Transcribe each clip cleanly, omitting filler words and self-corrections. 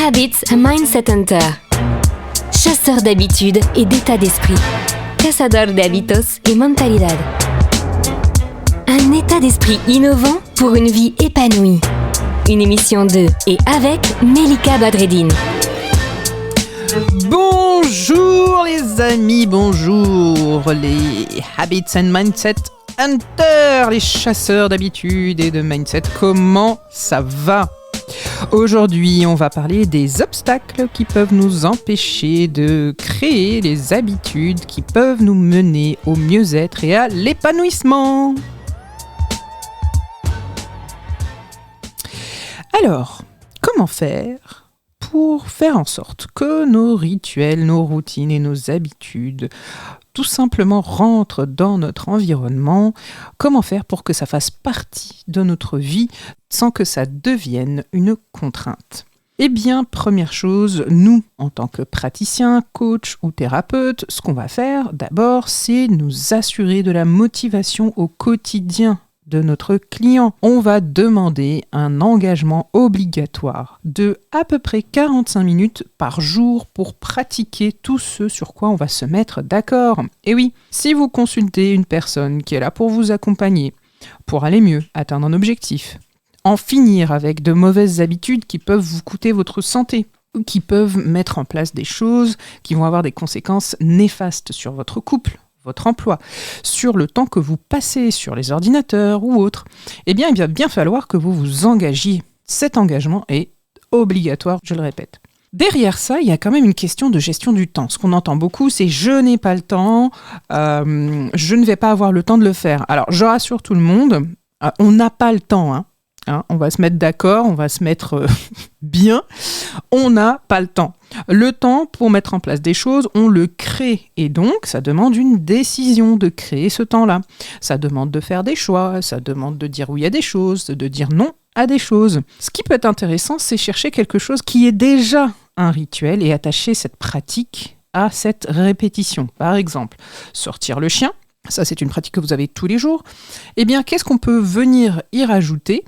Habits Mindset Hunter. Chasseur d'habitudes et d'état d'esprit. Cazador de hábitos y mentalidad. Un état d'esprit innovant pour une vie épanouie. Une émission de et avec Melika Badreddine. Bonjour les amis, bonjour les Habits and Mindset Hunter, les chasseurs d'habitudes et de mindset. Comment ça va ? Aujourd'hui, on va parler des obstacles qui peuvent nous empêcher de créer les habitudes qui peuvent nous mener au mieux-être et à l'épanouissement. Alors, comment faire pour faire en sorte que nos rituels, nos routines et nos habitudes tout simplement rentrent dans notre environnement? Comment faire pour que ça fasse partie de notre vie sans que ça devienne une contrainte? Eh bien, première chose, nous, en tant que praticiens, coachs ou thérapeutes, ce qu'on va faire d'abord, c'est nous assurer de la motivation au quotidien de notre client. On va demander un engagement obligatoire de à peu près 45 minutes par jour pour pratiquer tout ce sur quoi on va se mettre d'accord. Et oui, si vous consultez une personne qui est là pour vous accompagner, pour aller mieux, atteindre un objectif, en finir avec de mauvaises habitudes qui peuvent vous coûter votre santé, ou qui peuvent mettre en place des choses qui vont avoir des conséquences néfastes sur votre couple, votre emploi, sur le temps que vous passez sur les ordinateurs ou autres, eh bien, il va bien falloir que vous vous engagiez. Cet engagement est obligatoire, je le répète. Derrière ça, il y a quand même une question de gestion du temps. Ce qu'on entend beaucoup, c'est « je n'ai pas le temps, je ne vais pas avoir le temps de le faire ». Alors, je rassure tout le monde, on n'a pas le temps, hein. On va se mettre d'accord, on va se mettre bien. On n'a pas le temps. Le temps pour mettre en place des choses, on le crée. Et donc, ça demande une décision de créer ce temps-là. Ça demande de faire des choix, ça demande de dire oui à des choses, de dire non à des choses. Ce qui peut être intéressant, c'est chercher quelque chose qui est déjà un rituel et attacher cette pratique à cette répétition. Par exemple, sortir le chien, ça c'est une pratique que vous avez tous les jours. Eh bien, qu'est-ce qu'on peut venir y rajouter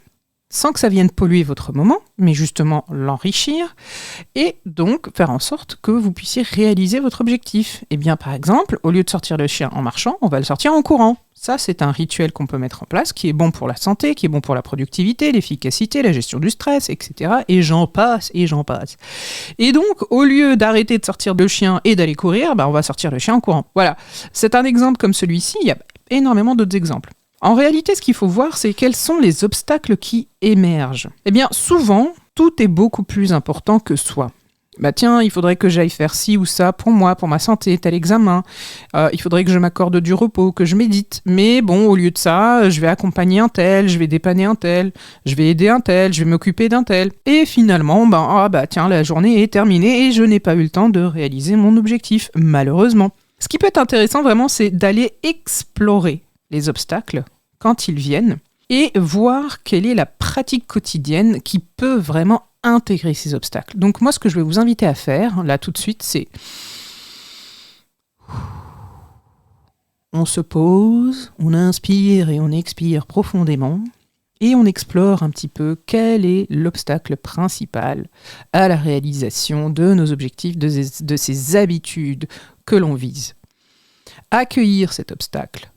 sans que ça vienne polluer votre moment, mais justement l'enrichir, et donc faire en sorte que vous puissiez réaliser votre objectif. Eh bien, par exemple, au lieu de sortir le chien en marchant, on va le sortir en courant. Ça, c'est un rituel qu'on peut mettre en place, qui est bon pour la santé, qui est bon pour la productivité, l'efficacité, la gestion du stress, etc. Et j'en passe, et j'en passe. Et donc, au lieu d'arrêter de sortir le chien et d'aller courir, on va sortir le chien en courant. Voilà, c'est un exemple comme celui-ci, il y a énormément d'autres exemples. En réalité, ce qu'il faut voir, c'est quels sont les obstacles qui émergent. Eh bien, souvent, tout est beaucoup plus important que soi. Tiens, il faudrait que j'aille faire ci ou ça pour moi, pour ma santé, tel examen. Il faudrait que je m'accorde du repos, que je médite. Mais bon, au lieu de ça, je vais accompagner un tel, je vais dépanner un tel, je vais aider un tel, je vais m'occuper d'un tel. Et finalement, tiens, la journée est terminée et je n'ai pas eu le temps de réaliser mon objectif, malheureusement. Ce qui peut être intéressant vraiment, c'est d'aller explorer les obstacles quand ils viennent et voir quelle est la pratique quotidienne qui peut vraiment intégrer ces obstacles. Donc moi, ce que je vais vous inviter à faire, là tout de suite, c'est on se pose, on inspire et on expire profondément et on explore un petit peu quel est l'obstacle principal à la réalisation de nos objectifs, de ces habitudes que l'on vise. Accueillir cet obstacle.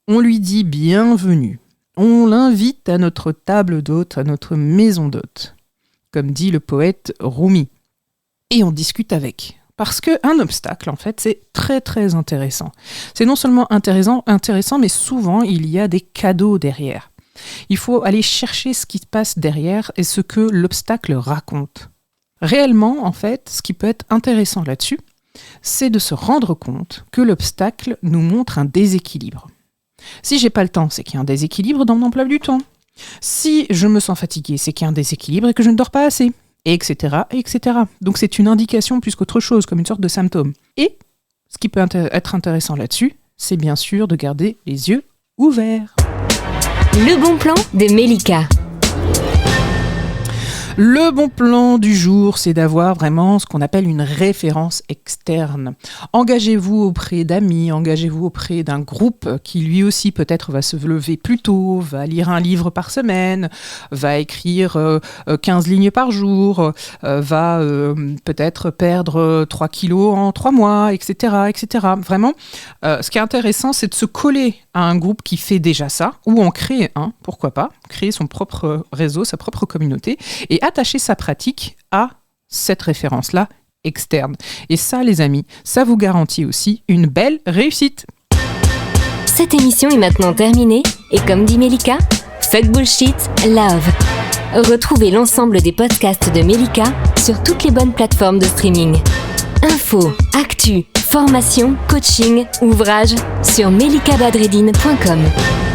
On lui dit bienvenue. On l'invite à notre table d'hôte, à notre maison d'hôte, comme dit le poète Rumi. Et on discute avec. Parce qu'un obstacle, en fait, c'est très très intéressant. C'est non seulement intéressant, mais souvent il y a des cadeaux derrière. Il faut aller chercher ce qui se passe derrière et ce que l'obstacle raconte. Réellement, en fait, ce qui peut être intéressant là-dessus, c'est de se rendre compte que l'obstacle nous montre un déséquilibre. Si j'ai pas le temps, c'est qu'il y a un déséquilibre dans mon emploi du temps. Si je me sens fatigué, c'est qu'il y a un déséquilibre et que je ne dors pas assez, etc., etc. Donc c'est une indication plus qu'autre chose, comme une sorte de symptôme. Et ce qui peut être intéressant là-dessus, c'est bien sûr de garder les yeux ouverts. Le bon plan de Melika. Le bon plan du jour, c'est d'avoir vraiment ce qu'on appelle une référence externe. Engagez-vous auprès d'amis, engagez-vous auprès d'un groupe qui lui aussi peut-être va se lever plus tôt, va lire un livre par semaine, va écrire 15 lignes par jour, va peut-être perdre 3 kilos en 3 mois, etc. etc. Vraiment, ce qui est intéressant, c'est de se coller à un groupe qui fait déjà ça, ou en créer un, pourquoi pas, créer son propre réseau, sa propre communauté, et attacher sa pratique à cette référence-là externe. Et ça, les amis, ça vous garantit aussi une belle réussite. Cette émission est maintenant terminée, et comme dit Melika, fuck bullshit, love. Retrouvez l'ensemble des podcasts de Melika sur toutes les bonnes plateformes de streaming. Infos, actu, formation, coaching, ouvrages sur melikabadreddine.com.